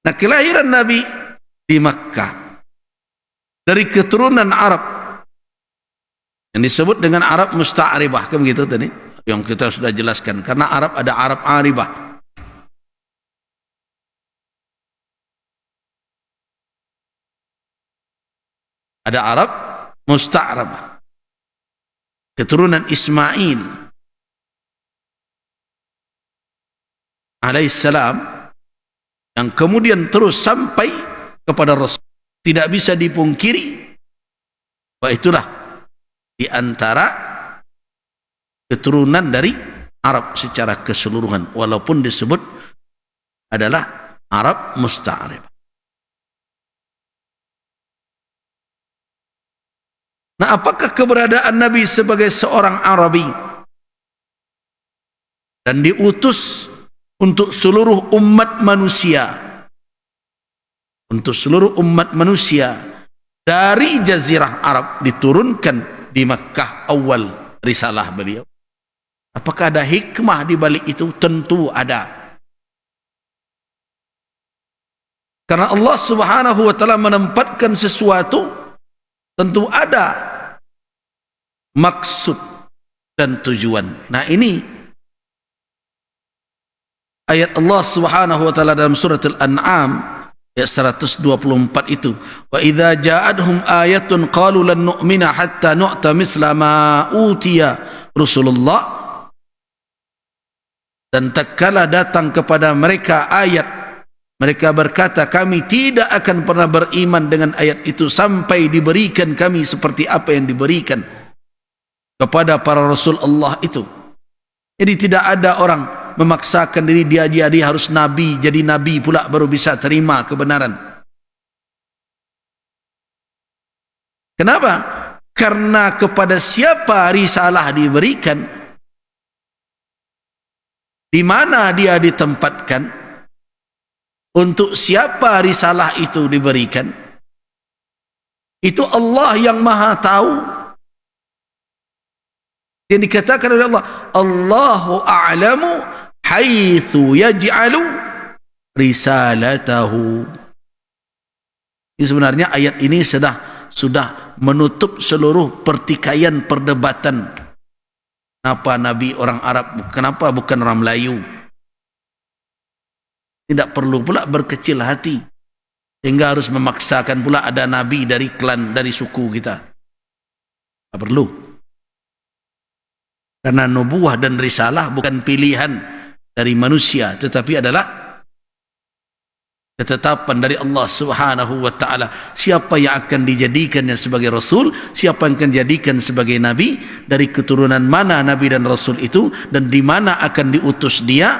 Nah, kelahiran Nabi di Makkah dari keturunan Arab yang disebut dengan Arab Musta'ribah, kan begitu tadi yang kita sudah jelaskan. Karena Arab ada Arab Aribah. Ada Arab Musta'ribah, keturunan Ismail alaihissalam, yang kemudian terus sampai kepada Rasul. Tidak bisa dipungkiri bahwa itulah di antara keturunan dari Arab secara keseluruhan, walaupun disebut adalah Arab Musta'rib. Nah, apakah keberadaan Nabi sebagai seorang Arabi dan diutus untuk seluruh umat manusia, untuk seluruh umat manusia dari Jazirah Arab, diturunkan di Makkah awal risalah beliau? Apakah ada hikmah di balik itu? Tentu ada. Karena Allah Subhanahu wa taala menempatkan sesuatu, tentu ada maksud dan tujuan. Nah, ini ayat Allah Subhanahu wa taala dalam surat Al-An'am ayat 124 itu, wa idza ja'adhum ayatun qalu lan nu'mina hatta nu'ta misla ma utiya Rasulullah. Dan tatkala datang kepada mereka ayat, mereka berkata, kami tidak akan pernah beriman dengan ayat itu sampai diberikan kami seperti apa yang diberikan kepada para Rasul Allah itu. Jadi tidak ada orang memaksakan diri dia harus nabi, jadi nabi pula baru bisa terima kebenaran. Kenapa? Karena kepada siapa risalah diberikan, di mana dia ditempatkan, untuk siapa risalah itu diberikan, itu Allah yang maha tahu. Yang dikatakan oleh Allah, Allahu a'lamu haitsu yaj'alu risalatahu. Ini sebenarnya ayat ini sudah menutup seluruh pertikaian perdebatan. Kenapa Nabi orang Arab, kenapa bukan orang Melayu? Tidak perlu pula berkecil hati sehingga harus memaksakan pula ada Nabi dari klan, dari suku kita. Tak perlu. Karena nubuah dan risalah bukan pilihan dari manusia, tetapi adalah ketetapan dari Allah Subhanahu wa taala. Siapa yang akan dijadikannya sebagai rasul, siapa yang akan dijadikan sebagai nabi, dari keturunan mana nabi dan rasul itu, dan di mana akan diutus dia,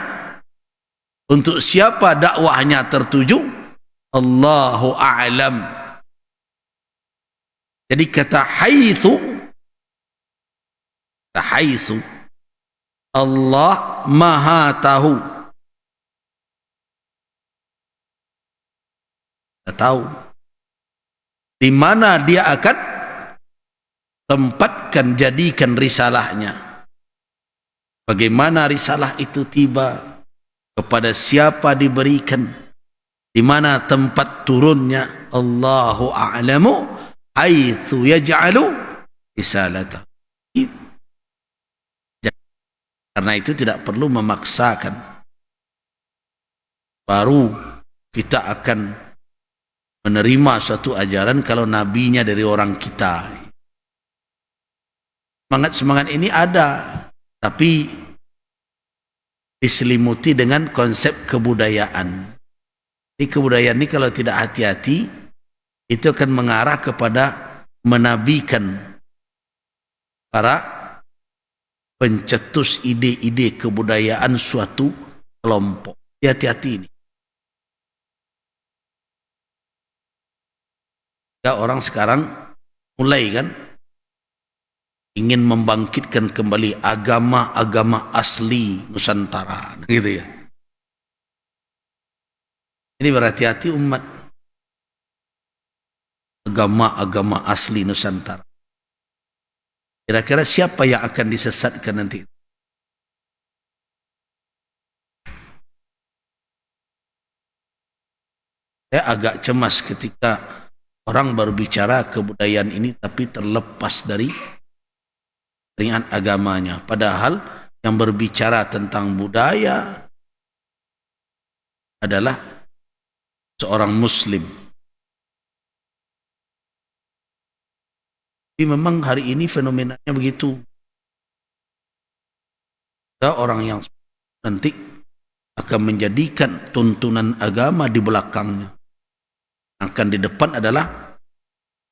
untuk siapa dakwahnya tertuju, Allahu a'lam. Jadi kata haitsu, Allah maha tahu. Tahu di mana dia akan tempatkan, jadikan risalahnya. Bagaimana risalah itu tiba, kepada siapa diberikan, di mana tempat turunnya, Allahu a'lamu haitsu yaj'alu risalatahu. Karena itu tidak perlu memaksakan. Baru kita akan menerima suatu ajaran kalau nabinya dari orang kita. Semangat ini ada, tapi diselimuti dengan konsep kebudayaan. Ini kebudayaan ini kalau tidak hati-hati, itu akan mengarah kepada menabikan para pencetus ide-ide kebudayaan suatu kelompok. Hati-hati ini. Ya, orang sekarang mulai kan ingin membangkitkan kembali agama-agama asli Nusantara, gitu ya. Ini berhati-hati umat. Agama-agama asli Nusantara. Kira-kira siapa yang akan disesatkan nanti? Saya agak cemas ketika orang berbicara kebudayaan ini tapi terlepas dari ringan agamanya. Padahal yang berbicara tentang budaya adalah seorang muslim. Tapi memang hari ini fenomenanya begitu. Ada orang yang nanti akan menjadikan tuntunan agama di belakangnya. Akan di depan adalah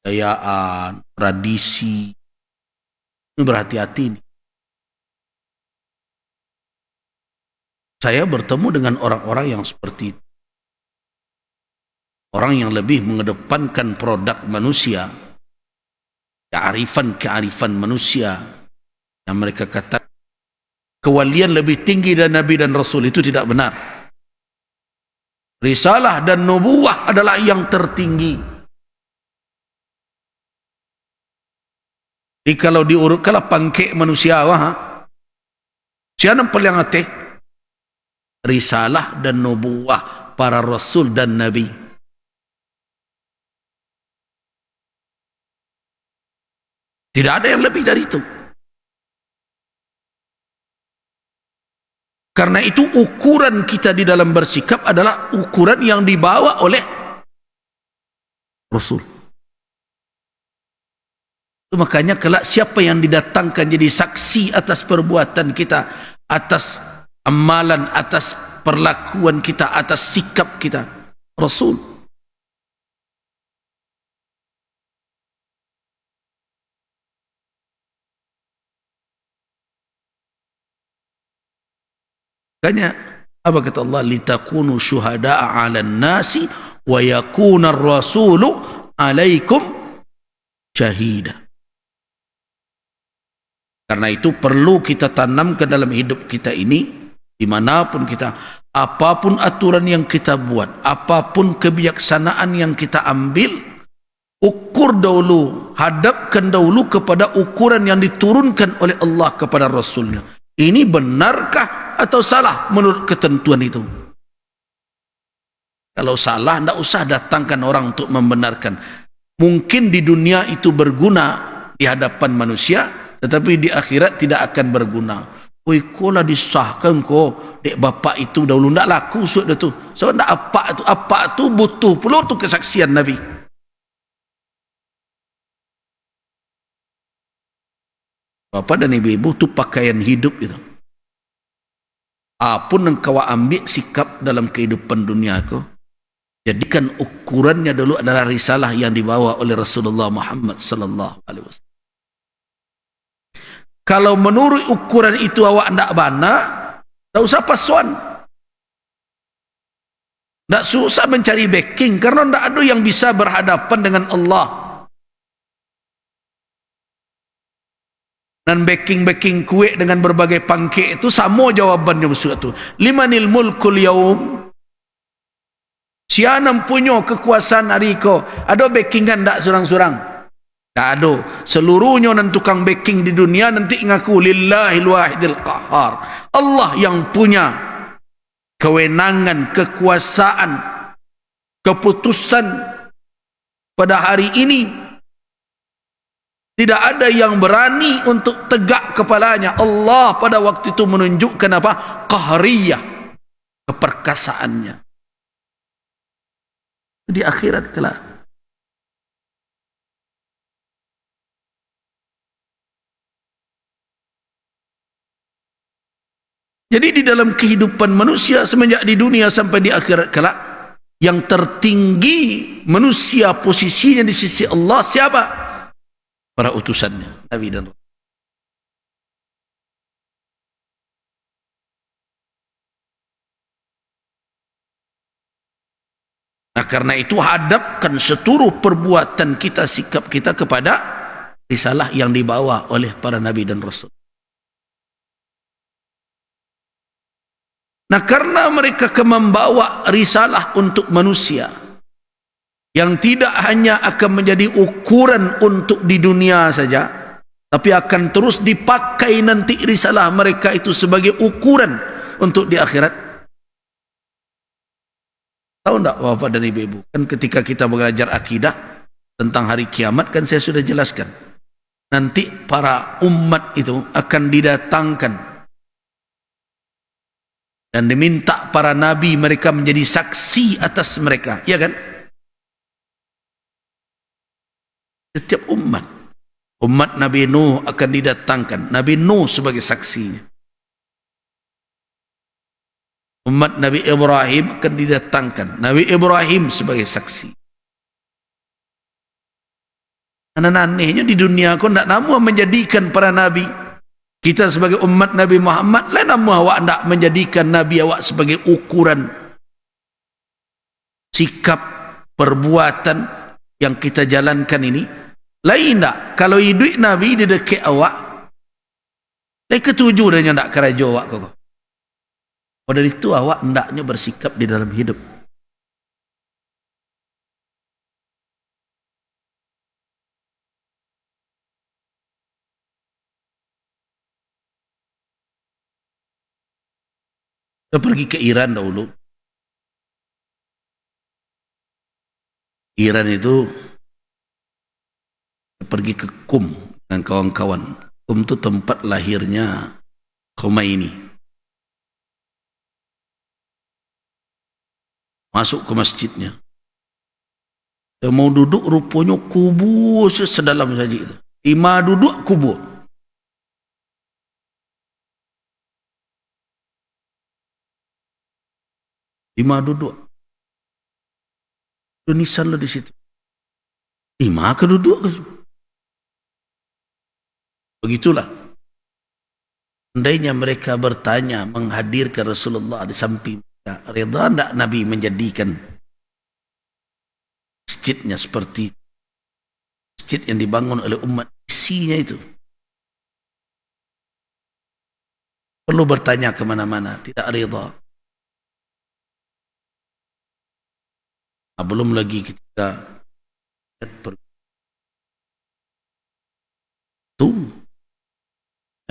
kekayaan, tradisi. Ini berhati-hati nih. Saya bertemu dengan orang-orang yang seperti itu. Orang yang lebih mengedepankan produk manusia, kearifan manusia, yang mereka kata kewalian lebih tinggi dari Nabi dan Rasul. Itu tidak benar. Risalah dan nubuwah adalah yang tertinggi. Jadi kalau diurut kalau pangkek manusia siapa paling ateh? Risalah dan nubuwah para Rasul dan Nabi. Tidak ada yang lebih dari itu. Karena itu ukuran kita di dalam bersikap adalah ukuran yang dibawa oleh Rasul. Itu makanya kelak siapa yang didatangkan jadi saksi atas perbuatan kita, atas amalan, atas perlakuan kita, atas sikap kita? Rasul. Makanya apa kata Allah, litakunu syuhada'a 'alan nasi wa yakuna ar-rasulu 'alaikum syahida. Karena itu perlu kita tanam ke dalam hidup kita ini, dimanapun kita, apapun aturan yang kita buat, apapun kebijaksanaan yang kita ambil, ukur dahulu, hadapkan dahulu kepada ukuran yang diturunkan oleh Allah kepada Rasulnya. Ini benarkah atau salah menurut ketentuan itu? Kalau salah, tidak usah datangkan orang untuk membenarkan. Mungkin di dunia itu berguna di hadapan manusia, tetapi di akhirat tidak akan berguna. Oi, kola disahkan ko dek bapak itu dahulu tidak laku sudah tu. Sebab tak apa tu butuh perlu tu kesaksian Nabi. Bapak dan ibu-ibu tu pakaian hidup itu. Apun engkau ambil sikap dalam kehidupan dunia kau, jadikan ukurannya dulu adalah risalah yang dibawa oleh Rasulullah Muhammad sallallahu alaihi wasallam. Kalau menurut ukuran itu awak ndak bana, tak usah pasuan. Tak susah mencari backing karena ndak ada yang bisa berhadapan dengan Allah. Dan backing kue dengan berbagai pangkek itu sama jawabannya besok tu. Limanil mulkul yaum? Siapa punya kekuasaan hari ko? Ada backingan tak surang-surang? Tak ada. Seluruhnya dan tukang backing di dunia nanti ngaku lillahil wahidil qahar. Allah yang punya kewenangan, kekuasaan, keputusan pada hari ini. Tidak ada yang berani untuk tegak kepalanya. Allah pada waktu itu menunjukkan apa? Qahriyah, keperkasaannya. Di akhirat kelak. Jadi di dalam kehidupan manusia semenjak di dunia sampai di akhirat kelak, yang tertinggi manusia posisinya di sisi Allah siapa? Para utusannya, Nabi dan Rasul. Nah karena itu hadapkan seluruh perbuatan kita, sikap kita kepada risalah yang dibawa oleh para Nabi dan Rasul. Nah karena mereka membawa risalah untuk manusia, yang tidak hanya akan menjadi ukuran untuk di dunia saja, tapi akan terus dipakai nanti risalah mereka itu sebagai ukuran untuk di akhirat. Tahu enggak Bapak dan Ibu? Kan ketika kita belajar akidah tentang hari kiamat kan saya sudah jelaskan. Nanti para umat itu akan didatangkan dan diminta para nabi mereka menjadi saksi atas mereka, ya kan? Setiap umat Nabi Nuh akan didatangkan, Nabi Nuh sebagai saksinya. Umat Nabi Ibrahim akan didatangkan, Nabi Ibrahim sebagai saksi. Anehnya di dunia kau tidak namu menjadikan para nabi. Kita sebagai umat Nabi Muhammad lah namu awak tidak menjadikan nabi awak sebagai ukuran sikap perbuatan yang kita jalankan ini. Lain tak kalau hidup nabi di dekat awak, lain ketujuh dan yang tak keraja awak kau. Pada itu awak hendaknya bersikap di dalam hidup. Kita pergi ke Iran dahulu. Iran itu pergi ke Qum dengan kawan-kawan. Qum itu tempat lahirnya Khomeini. Masuk ke masjidnya. Dia mau duduk rupanya kubur sedalam saja itu. 5 duduk kubur. Lima duduk. Nisan lo di situ. 5 keduduk. Begitulah. Andainya mereka bertanya menghadirkan Rasulullah di samping mereka, reda tidak Nabi menjadikan masjidnya seperti masjid yang dibangun oleh umat isinya itu. Perlu bertanya kemana-mana, tidak reda. Belum lagi ketika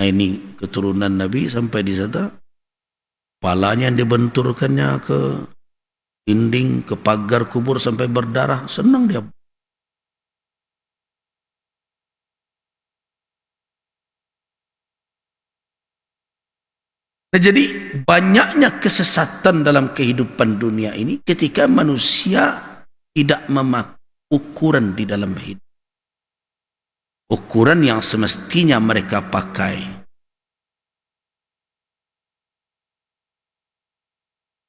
ini keturunan Nabi sampai di sana, kepalanya dibenturkannya ke dinding, ke pagar kubur sampai berdarah, senang dia. Nah, jadi banyaknya kesesatan dalam kehidupan dunia ini ketika manusia tidak memakai ukuran di dalam hidup. Ukuran yang semestinya mereka pakai.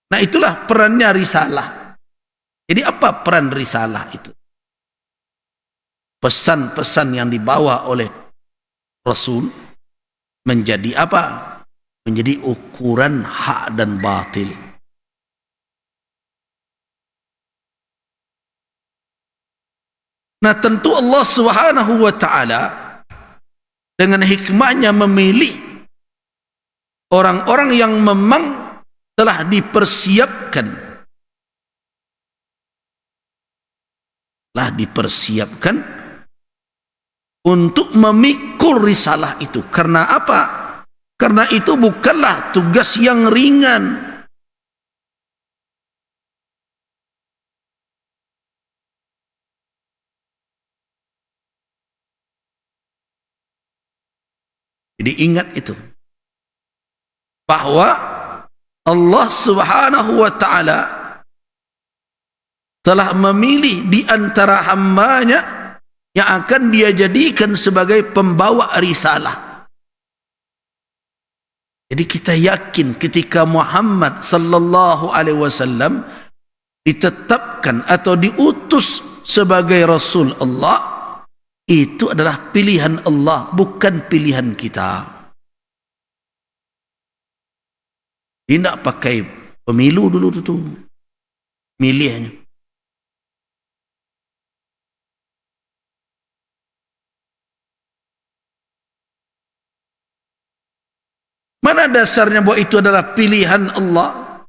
Nah, itulah perannya risalah. Jadi apa peran risalah itu? Pesan-pesan yang dibawa oleh Rasul menjadi apa? Menjadi ukuran hak dan batil. Nah, tentu Allah Subhanahu wa taala dengan hikmahnya memilih orang-orang yang memang telah dipersiapkan untuk memikul risalah itu. Karena apa? Karena itu bukanlah tugas yang ringan. Jadi ingat itu, bahwa Allah Subhanahu wa taala telah memilih di antara hambanya yang akan dia jadikan sebagai pembawa risalah. Jadi kita yakin ketika Muhammad sallallahu alaihi wasallam ditetapkan atau diutus sebagai Rasul Allah, itu adalah pilihan Allah, bukan pilihan kita. Tidak pakai pemilu dulu itu, milihnya. Mana dasarnya bahwa itu adalah pilihan Allah?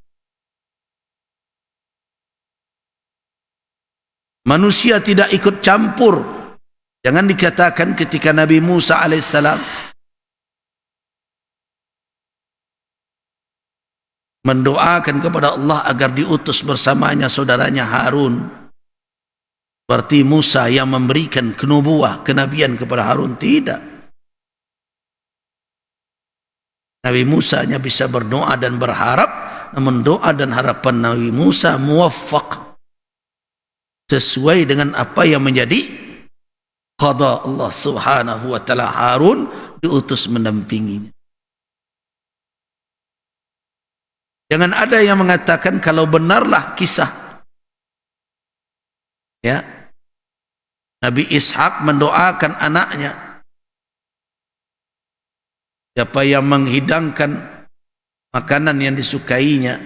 Manusia tidak ikut campur. Jangan dikatakan ketika Nabi Musa alaihissalam mendoakan kepada Allah agar diutus bersamanya saudaranya Harun. Seperti Musa yang memberikan kenubuwah, kenabian kepada Harun. Tidak. Nabi Musa hanya bisa berdoa dan berharap, namun doa dan harapan Nabi Musa muwaffaq, sesuai dengan apa yang menjadi qada Allah subhanahu wa ta'ala. Harun diutus mendampinginya. Jangan ada yang mengatakan kalau benarlah kisah ya, Nabi Ishak mendoakan anaknya, siapa yang menghidangkan makanan yang disukainya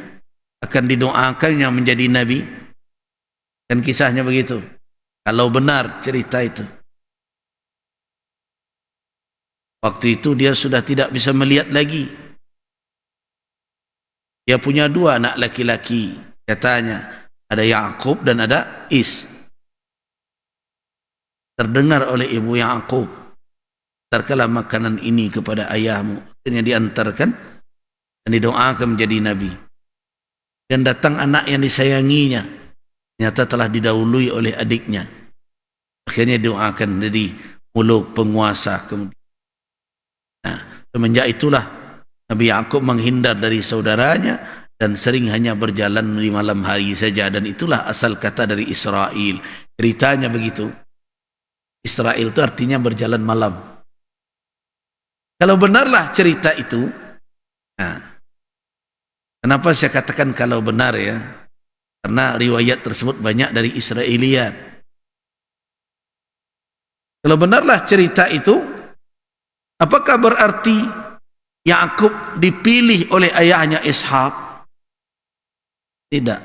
akan didoakannya menjadi nabi. Dan kisahnya begitu. Kalau benar cerita itu, waktu itu dia sudah tidak bisa melihat lagi. Dia punya 2 anak laki-laki, katanya ada Ya'qub dan ada Is. Terdengar oleh ibu Ya'qub, "Antarkanlah makanan ini kepada ayahmu." Akhirnya diantarkan dan didoakan menjadi nabi. Dan datang anak yang disayanginya, ternyata telah didahului oleh adiknya. Akhirnya didoakan jadi muluk, penguasa. Nah, semenjak itulah Nabi Ya'qub menghindar dari saudaranya dan sering hanya berjalan di malam hari saja. Dan itulah asal kata dari Israel. Ceritanya begitu. Israel itu artinya berjalan malam. Kalau benarlah cerita itu, nah, kenapa saya katakan kalau benar ya? Karena riwayat tersebut banyak dari Israeliat. Kalau benarlah cerita itu, apakah berarti Ya'qub dipilih oleh ayahnya Ishak? Tidak.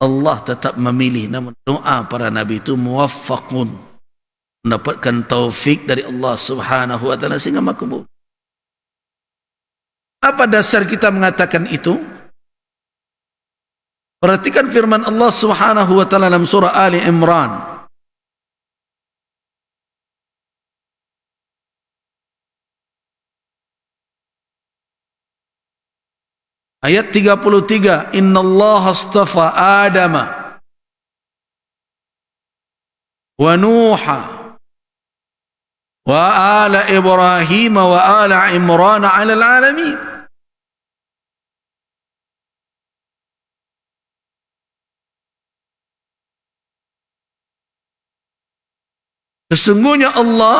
Allah tetap memilih, namun doa para nabi itu muwaffaqun, mendapatkan taufik dari Allah subhanahu wa ta'ala sehingga makbul. Apa dasar kita mengatakan itu? Perhatikan firman Allah subhanahu wa ta'ala dalam surah Ali Imran. Ayat 33, "Innallaha astafa Adama wa Nuha wa ala Ibrahim wa ala Imran 'alal 'alamin." Sesungguhnya Allah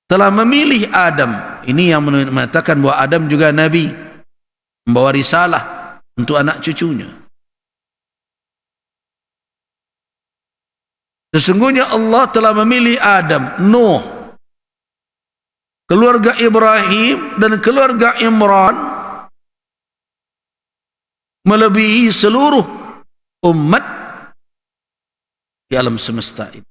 telah memilih Adam. Ini yang mengatakan bahwa Adam juga nabi, membawa risalah untuk anak cucunya. Sesungguhnya Allah telah memilih Adam, Nuh, keluarga Ibrahim dan keluarga Imran melebihi seluruh umat di alam semesta ini.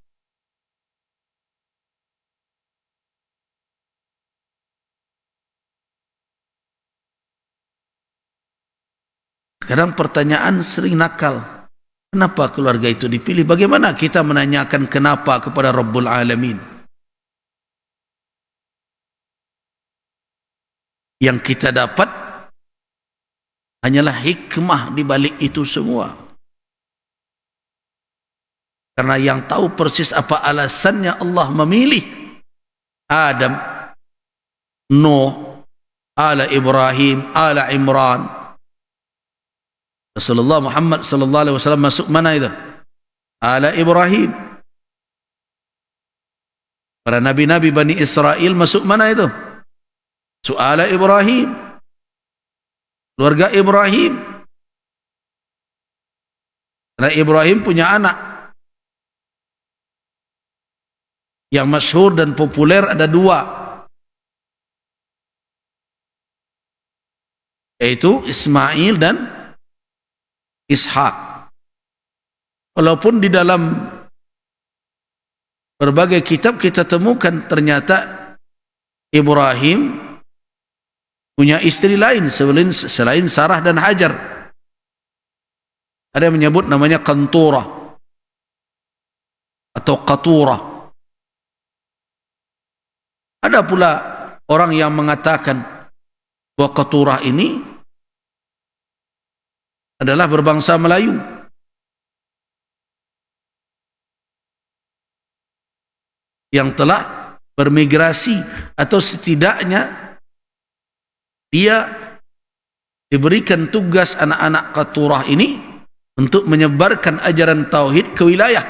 Kadang pertanyaan sering nakal, kenapa keluarga itu dipilih? Bagaimana kita menanyakan kenapa kepada Rabbul Alamin? Yang kita dapat hanyalah hikmah di balik itu semua. Karena yang tahu persis apa alasannya Allah memilih Adam, Nuh, ala Ibrahim, ala Imran. Rasulullah Muhammad sallallahu alaihi wasallam masuk mana itu? Ala Ibrahim. Para nabi-nabi Bani Israel masuk mana itu? Ala Ibrahim. Keluarga Ibrahim. Karena Ibrahim punya anak yang masyhur dan populer ada 2, yaitu Ismail dan Ishak. Walaupun di dalam berbagai kitab kita temukan ternyata Ibrahim punya istri lain selain Sarah dan Hajar. Ada yang menyebut namanya Qanturah atau Qaturah. Ada pula orang yang mengatakan bahwa Qaturah ini adalah berbangsa Melayu. Yang telah bermigrasi, atau setidaknya dia diberikan tugas anak-anak Qaturah ini untuk menyebarkan ajaran tauhid ke wilayah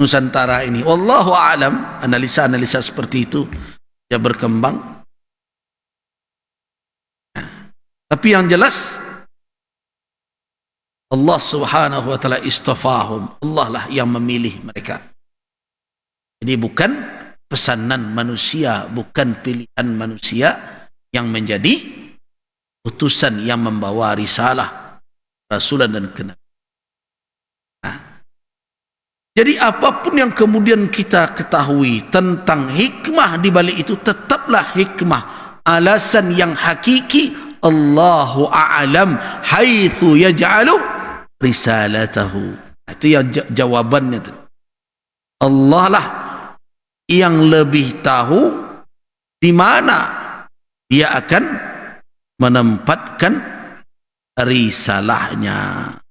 Nusantara ini. Wallahu a'lam, analisa-analisa seperti itu ya berkembang. Tapi yang jelas Allah Subhanahu wa taala istafahum. Allah lah yang memilih mereka. Jadi bukan pesanan manusia, bukan pilihan manusia yang menjadi utusan yang membawa risalah, rasulan dan kenabian. Jadi apapun yang kemudian kita ketahui tentang hikmah di balik itu, tetaplah hikmah, alasan yang hakiki. Allahu a'lam haitsu yaj'alu risalatahu. Itu yang jawabannya. Allah lah yang lebih tahu di mana dia akan menempatkan risalahnya.